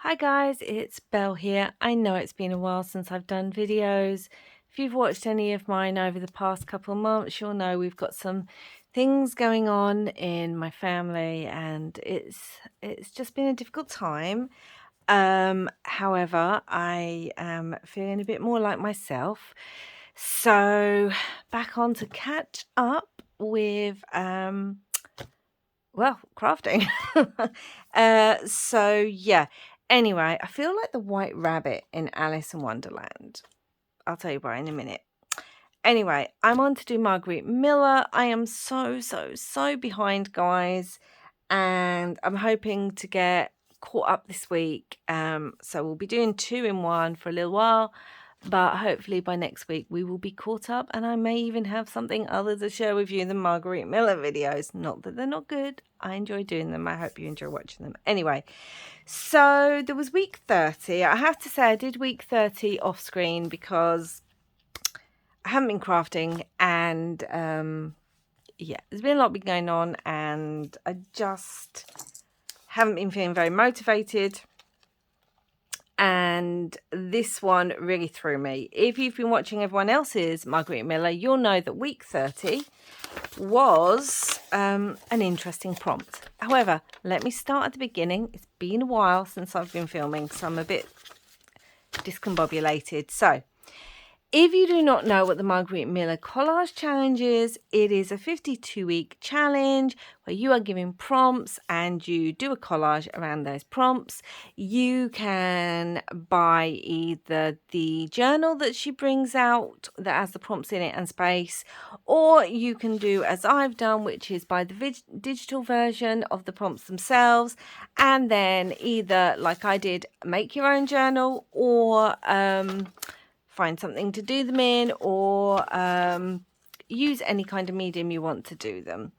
Hi guys, it's Belle here. I know it's been a while since I've done videos. If you've watched any of mine over the past couple of months, you'll know we've got some things going on in my family and it's just been a difficult time. However, I am feeling a bit more like myself. So back on to catch up with crafting. So yeah. Anyway, I feel like the white rabbit in Alice in Wonderland. I'll tell you why in a minute. Anyway, I'm on to do Margarete Miller. I am so behind, guys, and I'm hoping to get caught up this week. So we'll be doing 2 in 1 for a little while, but hopefully by next week we will be caught up, and I may even have something other to share with you than Margarete Miller videos. Not that they're not good. I enjoy doing them. I hope you enjoy watching them. Anyway, so there was week 30. I have to say I did week 30 off screen because I haven't been crafting, and yeah, there's been a lot going on, and I just haven't been feeling very motivated. And this one really threw me. If you've been watching everyone else's Margarete Miller, you'll know that week 30 was an interesting prompt. However, let me start at the beginning. It's been a while since I've been filming, so I'm a bit discombobulated. So, if you do not know what the Margarete Miller Collage Challenge is, it is a 52-week challenge where you are given prompts and you do a collage around those prompts. You can buy either the journal that she brings out that has the prompts in it and space, or you can do as I've done, which is buy the digital version of the prompts themselves, and then either, like I did, make your own journal, or find something to do them in, or use any kind of medium you want to do them.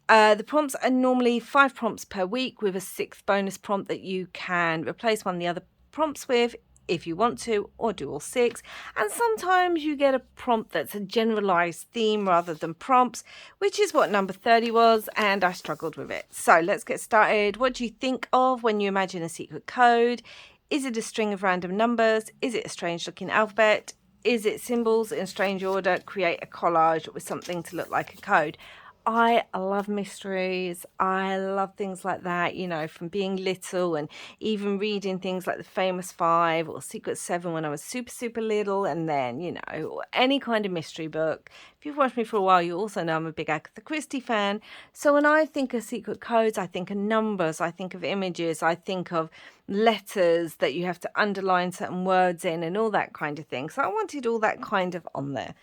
The prompts are normally 5 prompts per week with a 6th bonus prompt that you can replace one of the other prompts with if you want to, or do all 6. And sometimes you get a prompt that's a generalized theme rather than prompts, which is what number 30 was, and I struggled with it. So let's get started. What do you think of when you imagine a secret code? Is it a string of random numbers? Is it a strange looking alphabet? Is it symbols in strange order? Create a collage with something to look like a code. I love mysteries. I love things like that, you know, from being little and even reading things like The Famous Five or Secret Seven when I was super little, and then, you know, any kind of mystery book. If you've watched me for a while, you also know I'm a big Agatha Christie fan. So when I think of secret codes, I think of numbers, I think of images, I think of letters that you have to underline certain words in and all that kind of thing. So I wanted all that kind of on there.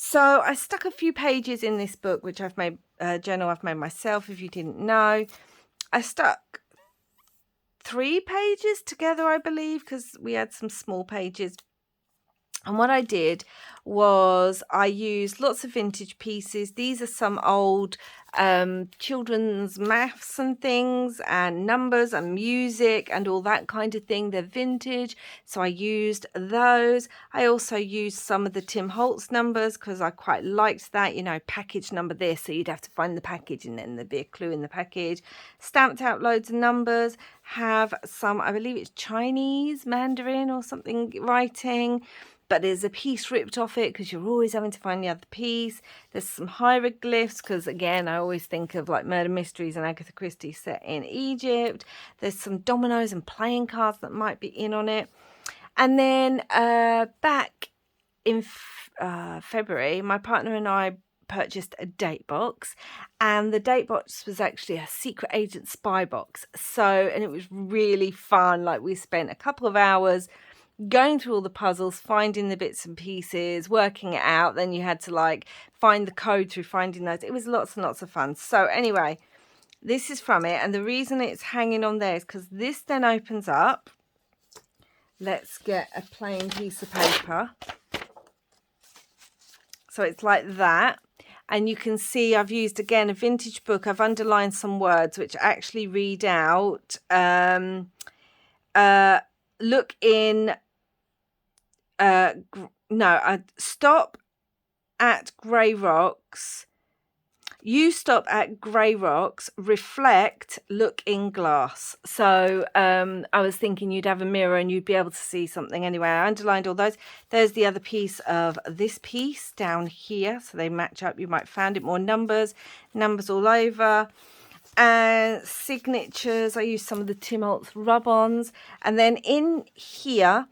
So I stuck a few pages in this book, which I've made, journal I've made myself, if you didn't know. I stuck 3 pages together, I believe, because we had some small pages. And what I did was I used lots of vintage pieces. These are some old children's maths and things and numbers and music and all that kind of thing. They're vintage, so I used those. I also used some of the Tim Holtz numbers because I quite liked that, you know, package number this, so you'd have to find the package and then there'd be a clue in the package. Stamped out loads of numbers, have some, I believe it's Chinese, Mandarin or something writing, but there's a piece ripped off it because you're always having to find the other piece. There's some hieroglyphs because, again, I always think of like murder mysteries and Agatha Christie set in Egypt. There's some dominoes and playing cards that might be in on it. And then back in February, my partner and I purchased a date box, and the date box was actually a secret agent spy box. So, and it was really fun. Like, we spent a couple of hours going through all the puzzles, finding the bits and pieces, working it out. Then you had to like find the code through finding those. It was lots and lots of fun. So anyway, this is from it, and the reason it's hanging on there is because this then opens up. Let's get a plain piece of paper. So it's like that. And you can see I've used, again, a vintage book. I've underlined some words which actually read out, look in, stop at grey rocks. You stop at grey rocks, reflect, look in glass. So I was thinking you'd have a mirror and you'd be able to see something. Anyway, I underlined all those. There's the other piece of this piece down here. So they match up. You might find it more numbers all over. And signatures. I used some of the Tim Holtz rub-ons. And then in here,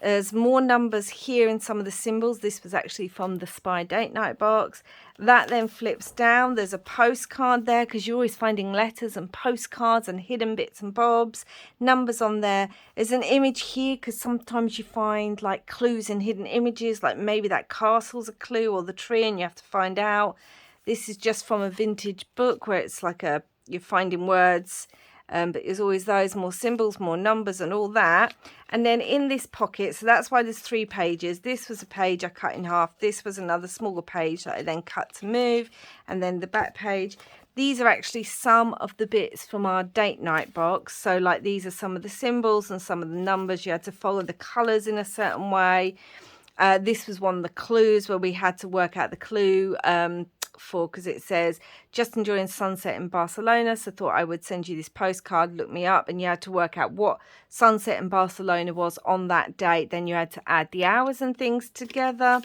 there's more numbers here in some of the symbols. This was actually from the Spy Date Night box. That then flips down. There's a postcard there because you're always finding letters and postcards and hidden bits and bobs. Numbers on there. There's an image here because sometimes you find like clues in hidden images, like maybe that castle's a clue or the tree and you have to find out. This is just from a vintage book where it's like you're finding words. But there's always those, more symbols, more numbers and all that. And then in this pocket, so that's why there's 3 pages. This was a page I cut in half. This was another smaller page that I then cut to move. And then the back page. These are actually some of the bits from our date night box. So like these are some of the symbols and some of the numbers. You had to follow the colours in a certain way. This was one of the clues where we had to work out the clue because it says just enjoying sunset in Barcelona, so thought I would send you this postcard, look me up, and you had to work out what sunset in Barcelona was on that date. Then you had to add the hours and things together.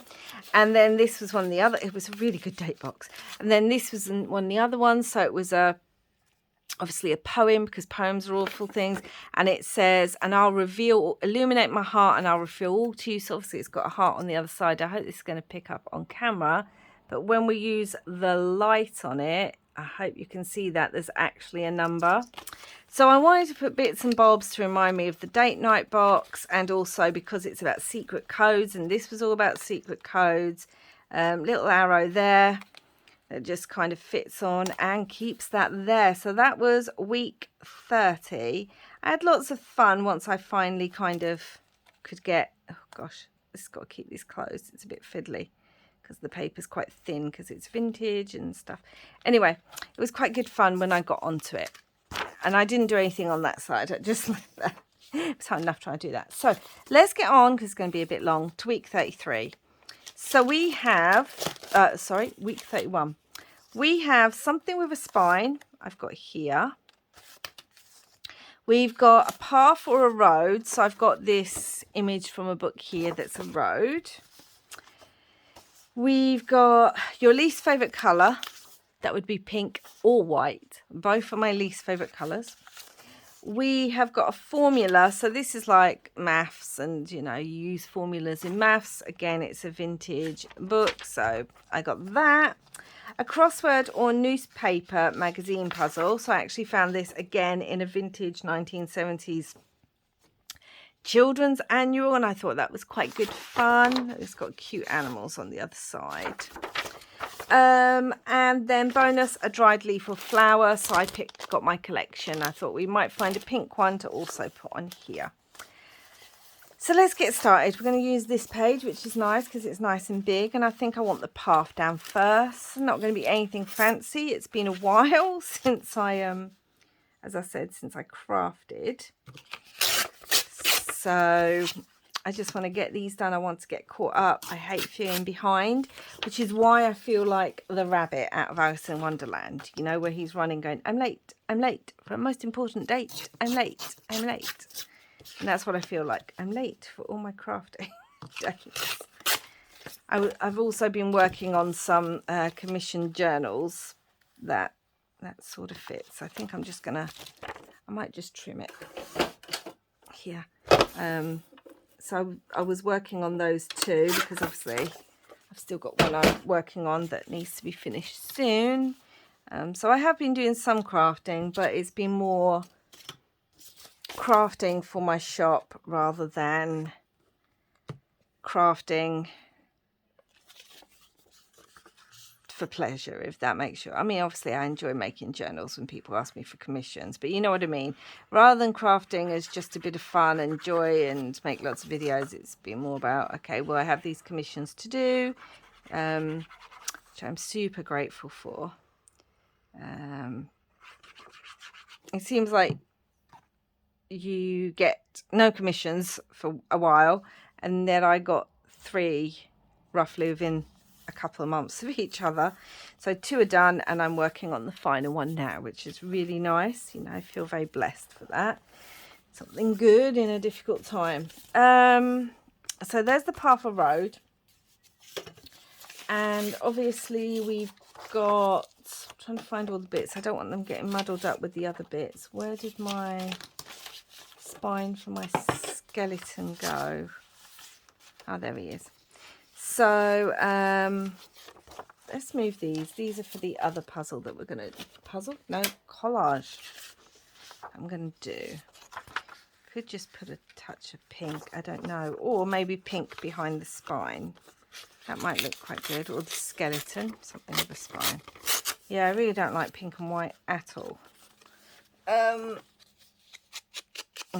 And then this was one of the other, it was a really good date box. And then this was one of the other ones, so it was obviously a poem because poems are awful things, and it says, and I'll illuminate my heart and I'll reveal all to you. So obviously it's got a heart on the other side. I hope this is going to pick up on camera, but when we use the light on it, I hope you can see that there's actually a number. So I wanted to put bits and bobs to remind me of the date night box, and also because it's about secret codes, and this was all about secret codes. Little arrow there. It just kind of fits on and keeps that there. So that was week 30. I had lots of fun once I finally kind of could get, oh gosh, this has got to keep this closed. It's a bit fiddly because the paper's quite thin because it's vintage and stuff. Anyway, it was quite good fun when I got onto it. And I didn't do anything on that side. I just left that. It was hard enough trying to do that. So let's get on, because it's going to be a bit long, to week 33. So we have, week 31. We have something with a spine. I've got here. We've got a path or a road. So I've got this image from a book here that's a road. We've got your least favourite colour. That would be pink or white. Both are my least favourite colours. We have got a formula. So this is like maths, and you use formulas in maths. Again, it's a vintage book. So I got that. A crossword or newspaper magazine puzzle. So I actually found this again in a vintage 1970s children's annual, and I thought that was quite good fun. It's got cute animals on the other side. And then bonus, a dried leaf or flower. So I got my collection. I thought we might find a pink one to also put on here. So let's get started. We're going to use this page, which is nice because it's nice and big. And I think I want the path down first. Not going to be anything fancy. It's been a while since as I said, since I crafted. So I just want to get these done. I want to get caught up. I hate feeling behind, which is why I feel like the rabbit out of Alice in Wonderland, where he's running going, I'm late for a most important date. I'm late. And that's what I feel like. I'm late for all my crafting dates. I've also been working on some commissioned journals that sort of fits. I think I might just trim it here. So I was working on those too, because obviously I've still got one I'm working on that needs to be finished soon. So I have been doing some crafting, but it's been more crafting for my shop rather than crafting for pleasure, if that makes you. I mean, obviously I enjoy making journals when people ask me for commissions, but you know what I mean. Rather than crafting as just a bit of fun and joy and make lots of videos, it's been more about, okay, well, I have these commissions to do, which I'm super grateful for. It seems like you get no commissions for a while, and then I got 3 roughly within a couple of months of each other. So 2 are done, and I'm working on the final one now, which is really nice. You know, I feel very blessed for that. Something good in a difficult time. So there's the Parford Road. And obviously we've got, I'm trying to find all the bits. I don't want them getting muddled up with the other bits. Where did my spine for my skeleton go? Oh, there he is. So let's move these. These are for the other puzzle that we're going to, collage I'm going to do. Could just put a touch of pink, I don't know. Or maybe pink behind the spine. That might look quite good. Or the skeleton, something of a spine. Yeah, I really don't like pink and white at all. They're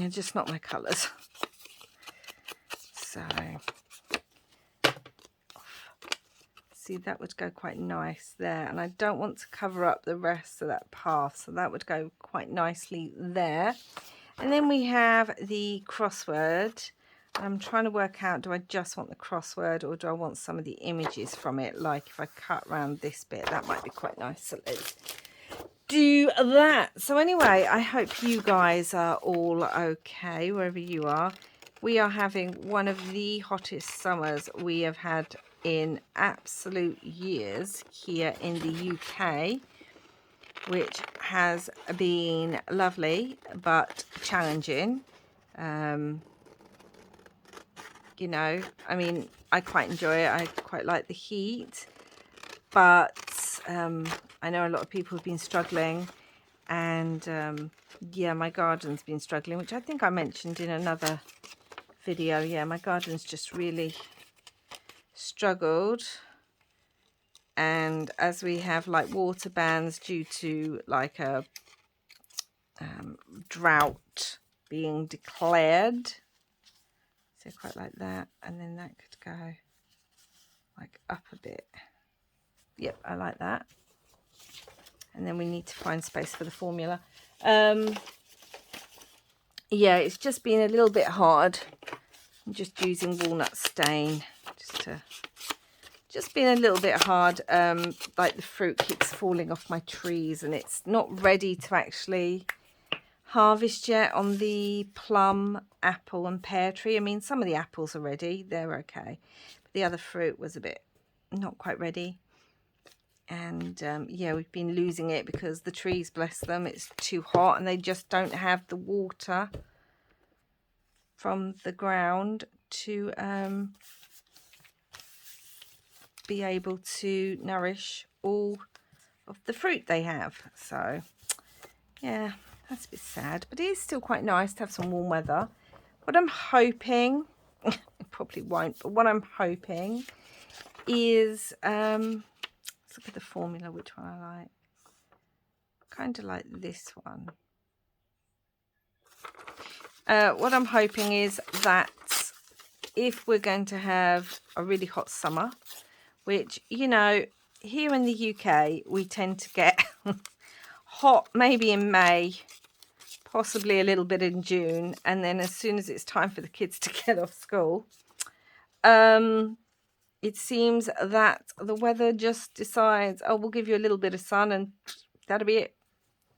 just not my colours. So, see, that would go quite nice there. And I don't want to cover up the rest of that path. So that would go quite nicely there. And then we have the crossword. I'm trying to work out, do I just want the crossword or do I want some of the images from it? Like if I cut around this bit, that might be quite nice. So let's do that. So anyway, I hope you guys are all okay wherever you are. We are having one of the hottest summers we have had in absolute years here in the UK, which has been lovely but challenging. You know, I mean, I quite enjoy it. I quite like the heat, but I know a lot of people have been struggling, and yeah, my garden's been struggling, which I think I mentioned in another video. Yeah, my garden's just really struggled, and as we have like water bans due to like a drought being declared, so quite like that, and then that could go like up a bit. Yep, I like that. And then we need to find space for the formula. Yeah, it's just been a little bit hard. I'm just using walnut stain just been a little bit hard. Like the fruit keeps falling off my trees and it's not ready to actually harvest yet on the plum, apple and pear tree. I mean, some of the apples are ready, they're okay, but the other fruit was a bit not quite ready. And yeah, we've been losing it because the trees, bless them, it's too hot and they just don't have the water from the ground to be able to nourish all of the fruit they have. So yeah, that's a bit sad, but it is still quite nice to have some warm weather. What I'm hoping, it probably won't, but what I'm hoping is, let's look at the formula, which one I like. Kind of like this one. What I'm hoping is that if we're going to have a really hot summer, which, you know, here in the UK, we tend to get hot maybe in May, possibly a little bit in June, and then as soon as it's time for the kids to get off school, it seems that the weather just decides, oh, we'll give you a little bit of sun and that'll be it.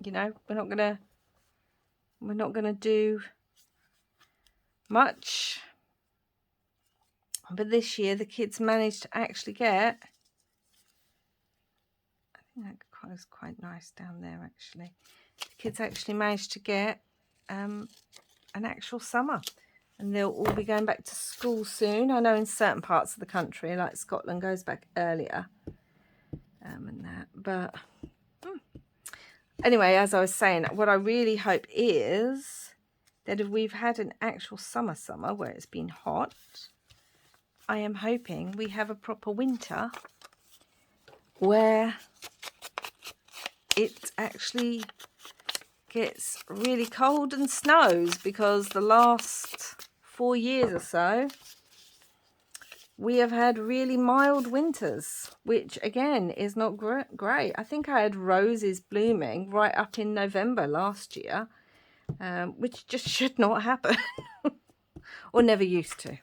You know, we're not gonna do much. But this year the kids managed to actually get, I think that was quite nice down there actually. The kids actually managed to get an actual summer, and they'll all be going back to school soon. I know in certain parts of the country, like Scotland, goes back earlier, and that. But anyway, as I was saying, what I really hope is that if we've had an actual summer where it's been hot, I am hoping we have a proper winter where it actually gets really cold and snows, because the last 4 years or so we have had really mild winters, which again is not great. I think I had roses blooming right up in November last year, which just should not happen or never used to.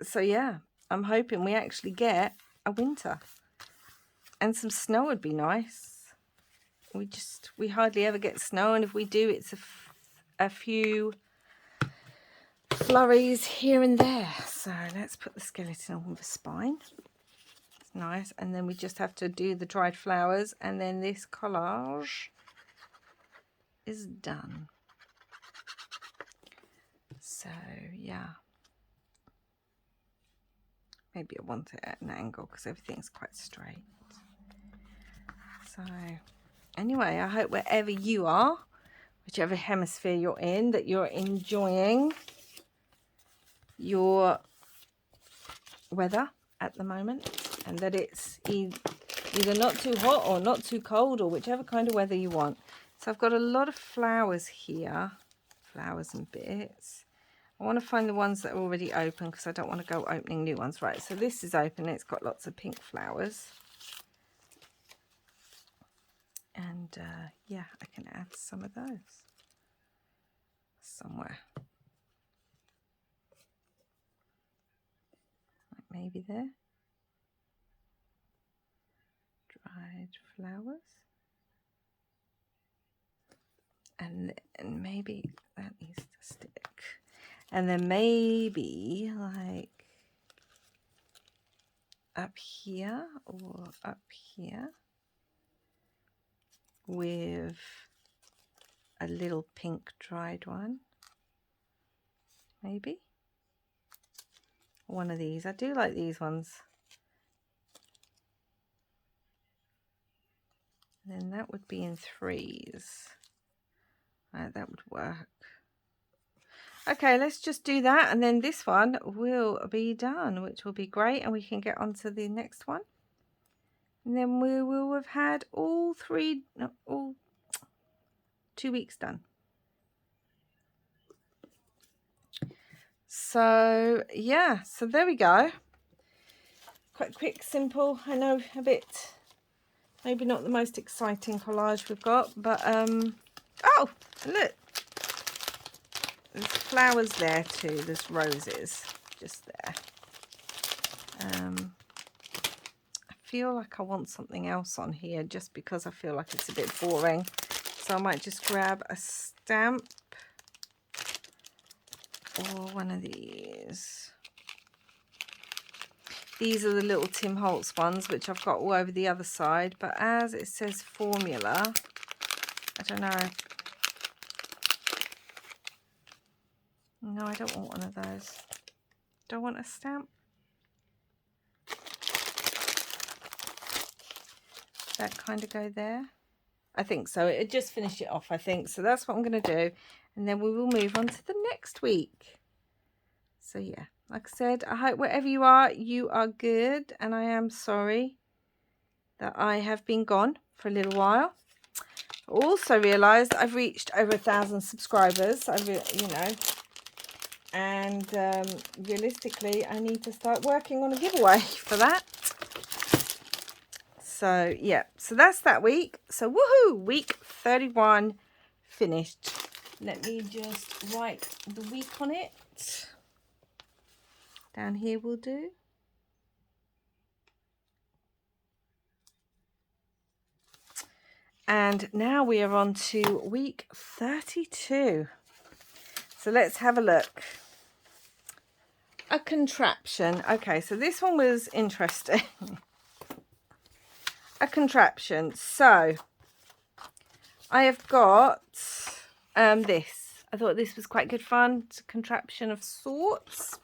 So yeah, I'm hoping we actually get a winter, and some snow would be nice. We hardly ever get snow, and if we do, it's a few flurries here and there. So let's put the skeleton on with a spine. It's nice. And then we just have to do the dried flowers, and then this collage is done. So yeah, maybe I want it at an angle because everything's quite straight. So anyway, I hope wherever you are, whichever hemisphere you're in, that you're enjoying your weather at the moment, and that it's either not too hot or not too cold, or whichever kind of weather you want. So I've got a lot of flowers here, flowers and bits. I want to find the ones that are already open because I don't want to go opening new ones. Right, so this is open. It's got lots of pink flowers. And yeah, I can add some of those somewhere. Like maybe there. Dried flowers. And then maybe that needs to stick. And then maybe like up here or up here with a little pink dried one. Maybe one of these. I do like these ones. And then that would be in threes. Right, that would work. Okay, let's just do that, and then this one will be done, which will be great, and we can get on to the next one. And then we will have had all 2 weeks done. So yeah, so there we go. Quite quick, simple. I know a bit, maybe not the most exciting collage we've got, but oh, look. There's flowers there too. There's roses just there. I feel like I want something else on here just because I feel like it's a bit boring. So I might just grab a stamp or one of these. These are the little Tim Holtz ones, which I've got all over the other side. But as it says formula, I don't know. No, I don't want one of those. Do I want a stamp? That kind of go there? I think so. It just finished it off, I think. So that's what I'm going to do. And then we will move on to the next week. So yeah, like I said, I hope wherever you are good. And I am sorry that I have been gone for a little while. I also realised I've reached over 1,000 subscribers. And realistically, I need to start working on a giveaway for that. So yeah, so that's that week. So woohoo, week 31 finished. Let me just write the week on it. Down here will do. And now we are on to week 32. So let's have a look. A contraption. Okay, so this one was interesting. A contraption. So I have got this. I thought this was quite good fun. It's a contraption of sorts.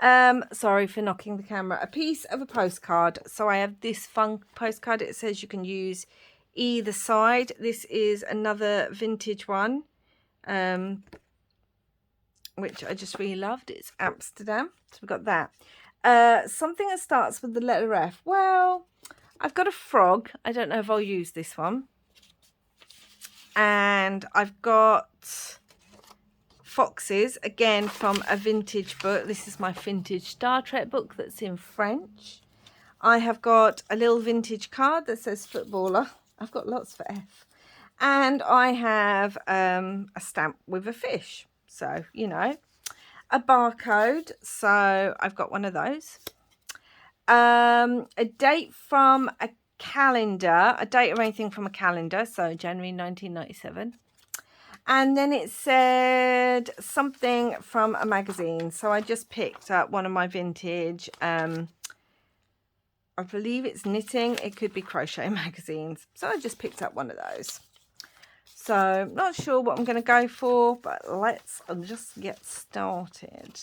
Sorry for knocking the camera. A piece of a postcard. So I have this fun postcard. It says you can use either side. This is another vintage one, which I just really loved. It's Amsterdam. So we've got that. Something that starts with the letter F. Well, I've got a frog. I don't know if I'll use this one. And I've got foxes, again from a vintage book. This is my vintage Star Trek book that's in French. I have got a little vintage card that says footballer. I've got lots for F. And I have a stamp with a fish. So, you know. a barcode, so I've got one of those. A date from a calendar, a date or anything from a calendar, so January 1997. And then it said something from a magazine, so I just picked up one of my vintage, I believe it's knitting, it could be crochet magazines, so I just picked up one of those. So not sure what I'm going to go for, but let's just get started.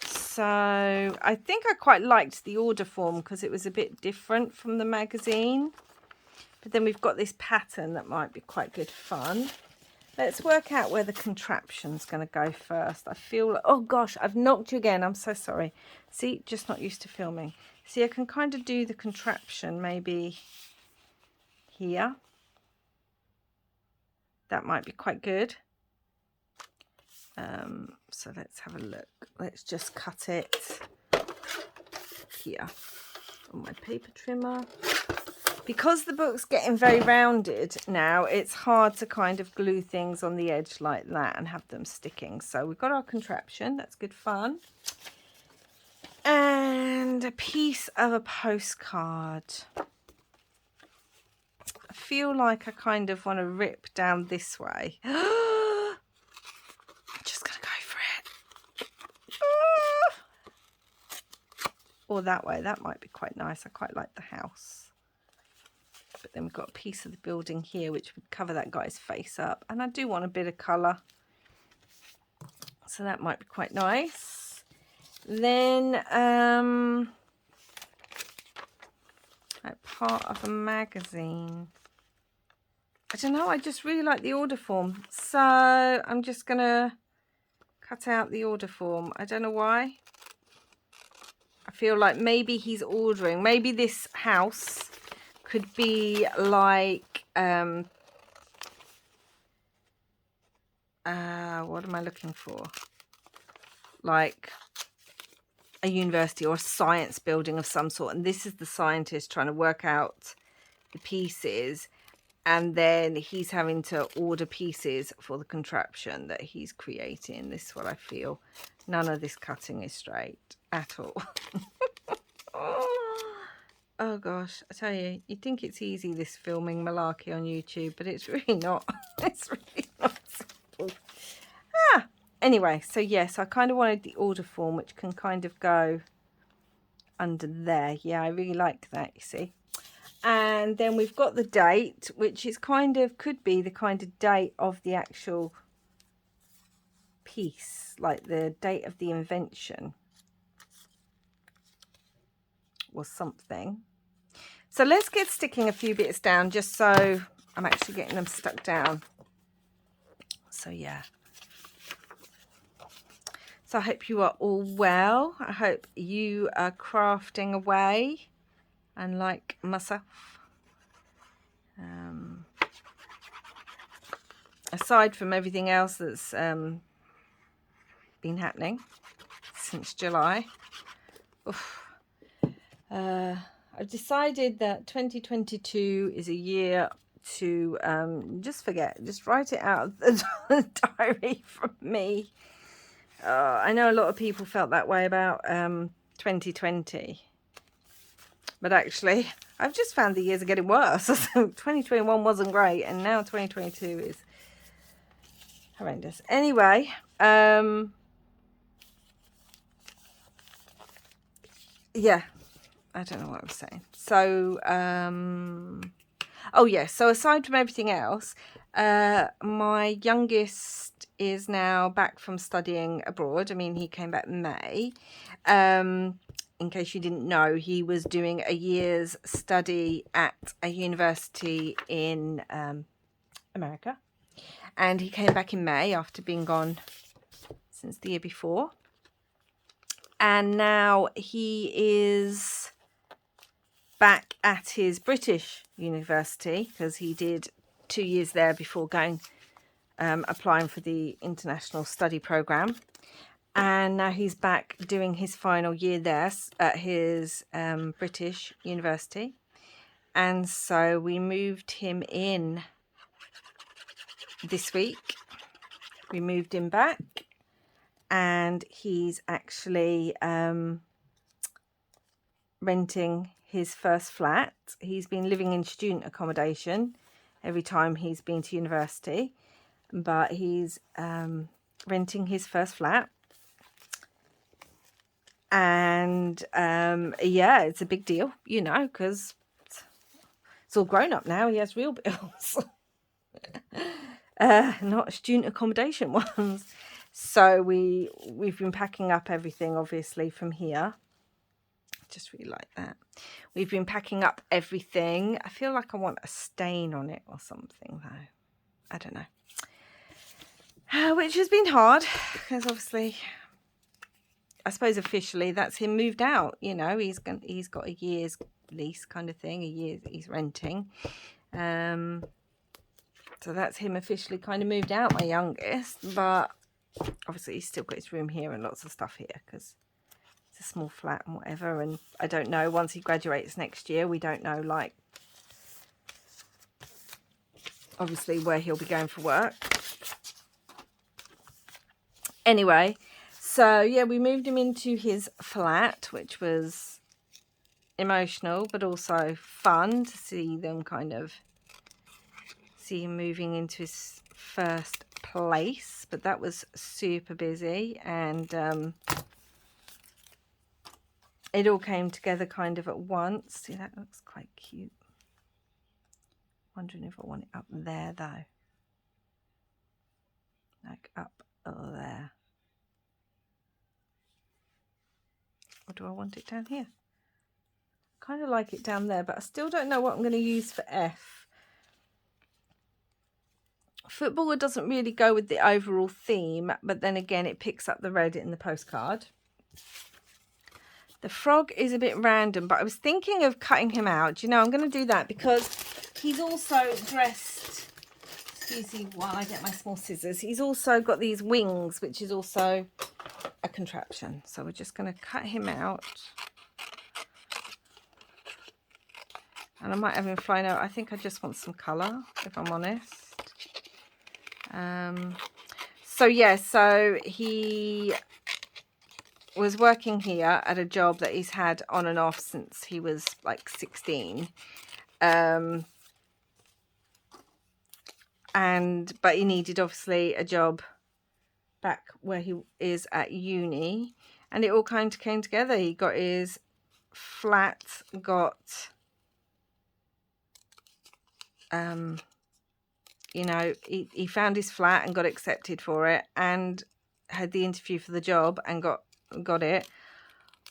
So I think I quite liked the order form because it was a bit different from the magazine. But then we've got this pattern that might be quite good fun. Let's work out where the contraption's going to go first. I feel, oh gosh, I've knocked you again. I'm so sorry. See, just not used to filming. See, I can kind of do the contraption maybe here. That might be quite good. So let's have a look. Let's just cut it here on my paper trimmer. Because the book's getting very rounded now, it's hard to kind of glue things on the edge like that and have them sticking. So we've got our contraption. That's good fun. And a piece of a postcard. I feel like I kind of want to rip down this way. Just gonna go for it. Or that way. That might be quite nice. I quite like the house. But then we've got a piece of the building here which would cover that guy's face up. And I do want a bit of colour. So that might be quite nice. Then like part of a magazine. I don't know, I just really like the order form. So I'm just going to cut out the order form. I don't know why. I feel like maybe he's ordering. Maybe this house could be like, what am I looking for? Like a university or a science building of some sort. And this is the scientist trying to work out the pieces. And then he's having to order pieces for the contraption that he's creating. This is what I feel. None of this cutting is straight at all. Oh gosh, I tell you, you'd think it's easy, this filming malarkey on YouTube, but it's really not. It's really not simple. Anyway, so yes, I kind of wanted the order form, which can kind of go under there. Yeah, I really like that, you see. And then we've got the date, which is kind of, could be the kind of date of the actual piece, like the date of the invention or something. So let's get sticking a few bits down just so I'm actually getting them stuck down. So yeah. So I hope you are all well. I hope you are crafting away and like myself. Aside from everything else that's been happening since July, I've decided that 2022 is a year to just forget, just write it out of the diary from me. I know a lot of people felt that way about 2020, but actually I've just found the years are getting worse. 2021 wasn't great, and now 2022 is horrendous. Anyway, yeah, I don't know what I'm saying. So, oh yeah, so aside from everything else, my youngest is now back from studying abroad. I mean, he came back in May. In case you didn't know, he was doing a year's study at a university in America. And he came back in May after being gone since the year before. And now he is back at his British university because he did 2 years there before going applying for the international study program. And now he's back doing his final year there at his British university. And so we moved him in this week. We moved him back. and he's actually renting his first flat. He's been living in student accommodation every time he's been to university, but he's renting his first flat. And yeah, it's a big deal, you know, because it's all grown up now. He has real bills, not student accommodation ones. So we've been packing up everything, obviously, from here. Just really like that. We've been packing up everything. I feel like I want a stain on it or something, though. I don't know. Which has been hard, because obviously, I suppose officially that's him moved out. You know, he's got a year's lease kind of thing. A year he's renting. So that's him officially kind of moved out, my youngest. But obviously he's still got his room here and lots of stuff here because it's a small flat and whatever. And I don't know, once he graduates next year, we don't know, like, obviously where he'll be going for work. Anyway, so yeah, we moved him into his flat, which was emotional but also fun to see them kind of see him moving into his first place. But that was super busy, and it all came together kind of at once. See, that looks quite cute. Wondering if I want it up there though, like up there, or do I want it down here? Kind of like it down there, but I still don't know what I'm going to use for F. Footballer doesn't really go with the overall theme, but then again it picks up the red in the postcard. The frog is a bit random, but I was thinking of cutting him out. You know, I'm going to do that because he's also dressed, excuse me while I get my small scissors, he's also got these wings, which is also a contraption. So we're just going to cut him out. And I might have him flying out. I think I just want some colour, if I'm honest. So yeah, so he was working here at a job that he's had on and off since he was like 16. But he needed obviously a job back where he is at uni, and it all kind of came together. He got his flat, you know, he found his flat and got accepted for it, and had the interview for the job and got it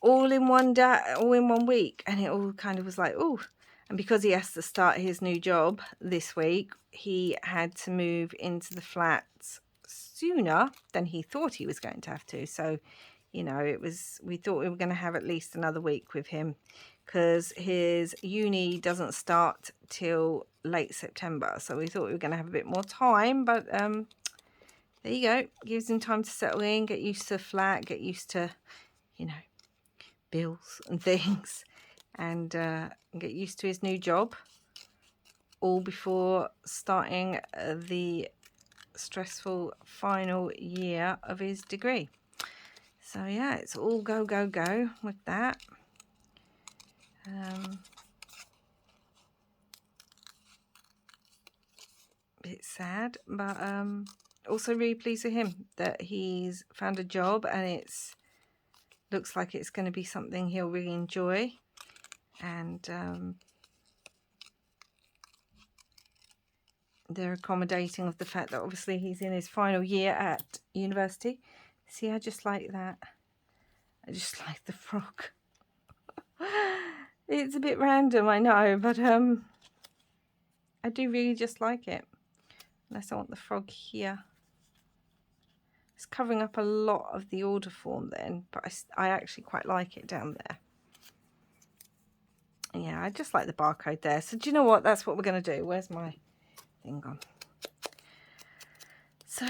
all in one day, all in 1 week. And it all kind of was like, oh. And because he has to start his new job this week, he had to move into the flat sooner than he thought he was going to have to. So, you know, we thought we were going to have at least another week with him, because his uni doesn't start till late September. So we thought we were going to have a bit more time, but there you go. Gives him time to settle in, get used to the flat, get used to, you know, bills and things, and get used to his new job, all before starting the stressful final year of his degree. So yeah, it's all go with that. Bit sad, but also really pleased with him that he's found a job, and it's looks like it's going to be something he'll really enjoy. And they're accommodating of the fact that obviously he's in his final year at university. See, I just like that. I just like the frog. It's a bit random, I know, but I do really just like it. Unless I want the frog here. It's covering up a lot of the order form then, but I actually quite like it down there. Yeah, I just like the barcode there. So do you know what? That's what we're going to do. Where's my thing gone? So,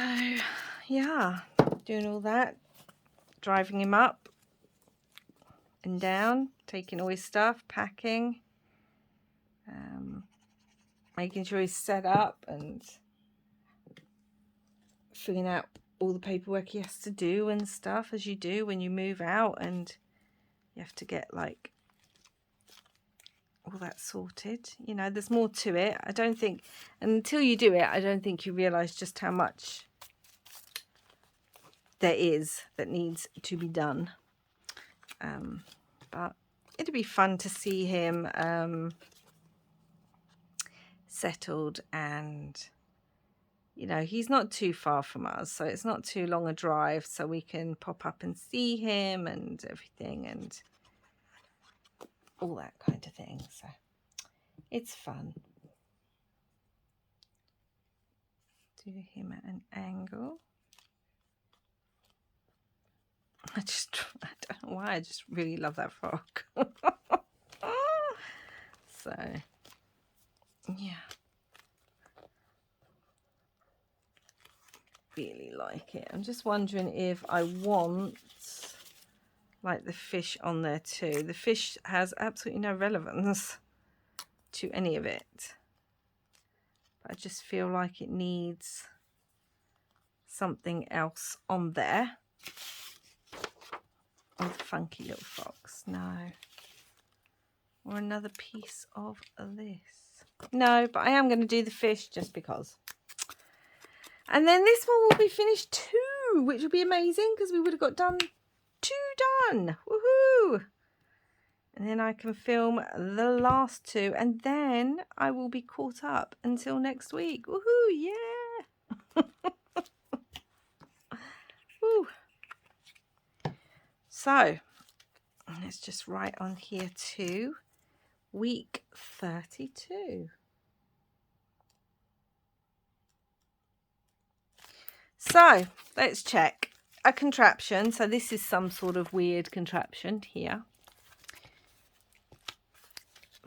yeah, doing all that. Driving him up and down, taking all his stuff, packing, making sure he's set up and filling out all the paperwork he has to do and stuff, as you do when you move out, and you have to get like all that sorted. You know, there's more to it. I don't think, until you do it, I don't think you realise just how much there is that needs to be done. But it'd be fun to see him settled, and you know, he's not too far from us, so it's not too long a drive, so we can pop up and see him and everything and all that kind of thing. So it's fun. Do him at an angle. I don't know why, I just really love that frog. So yeah, really like it. I'm just wondering if I want like the fish on there too. The fish has absolutely no relevance to any of it, but I just feel like it needs something else on there. Oh, the funky little fox. No. Or another piece of this. No, but I am going to do the fish just because. And then this one will be finished too, which will be amazing because we would have got done 2 done. Woohoo! And then I can film the last 2, and then I will be caught up until next week. Woohoo! Yeah! Woo! So let's just write on here too, week 32. So let's check a contraption. So this is some sort of weird contraption here.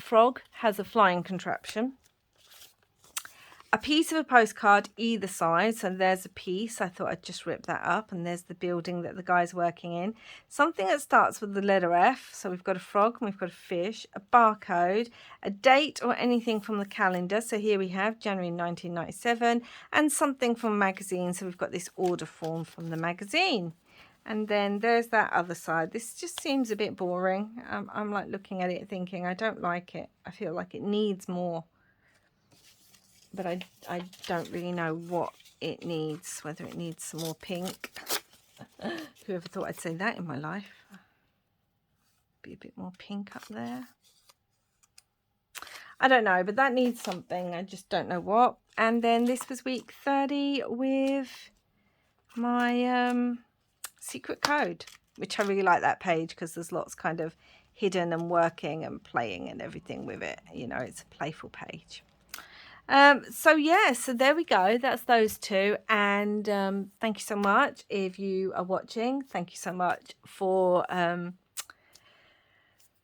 Frog has a flying contraption. A piece of a postcard either side. So there's a piece. I thought I'd just rip that up. And there's the building that the guy's working in. Something that starts with the letter F. So we've got a frog and we've got a fish, a barcode, a date or anything from the calendar. So here we have January 1997, and something from a magazine. So we've got this order form from the magazine. And then there's that other side. This just seems a bit boring. I'm like looking at it thinking, I don't like it. I feel like it needs more. But I don't really know what it needs, whether it needs some more pink. Whoever thought I'd say that in my life? Be a bit more pink up there. I don't know, but that needs something. I just don't know what. And then this was week 30 with my secret code, which I really like that page because there's lots kind of hidden and working and playing and everything with it. You know, it's a playful page. So yeah, so there we go. That's those 2. And thank you so much if you are watching. Thank you so much for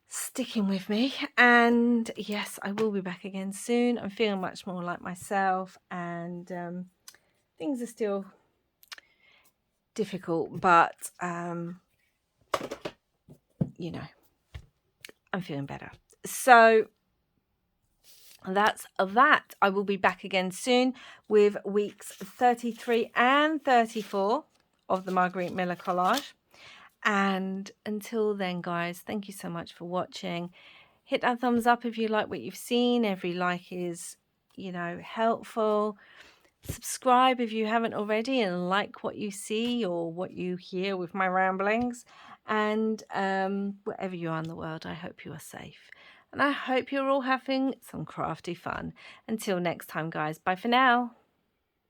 sticking with me. And yes, I will be back again soon. I'm feeling much more like myself, and things are still difficult, but you know, I'm feeling better. So that's that. I will be back again soon with weeks 33 and 34 of the Margarete Miller collage. And until then, guys, thank you so much for watching. Hit that thumbs up if you like what you've seen. Every like is, you know, helpful. Subscribe if you haven't already and like what you see or what you hear with my ramblings. And wherever you are in the world, I hope you are safe. And I hope you're all having some crafty fun. Until next time, guys. Bye for now.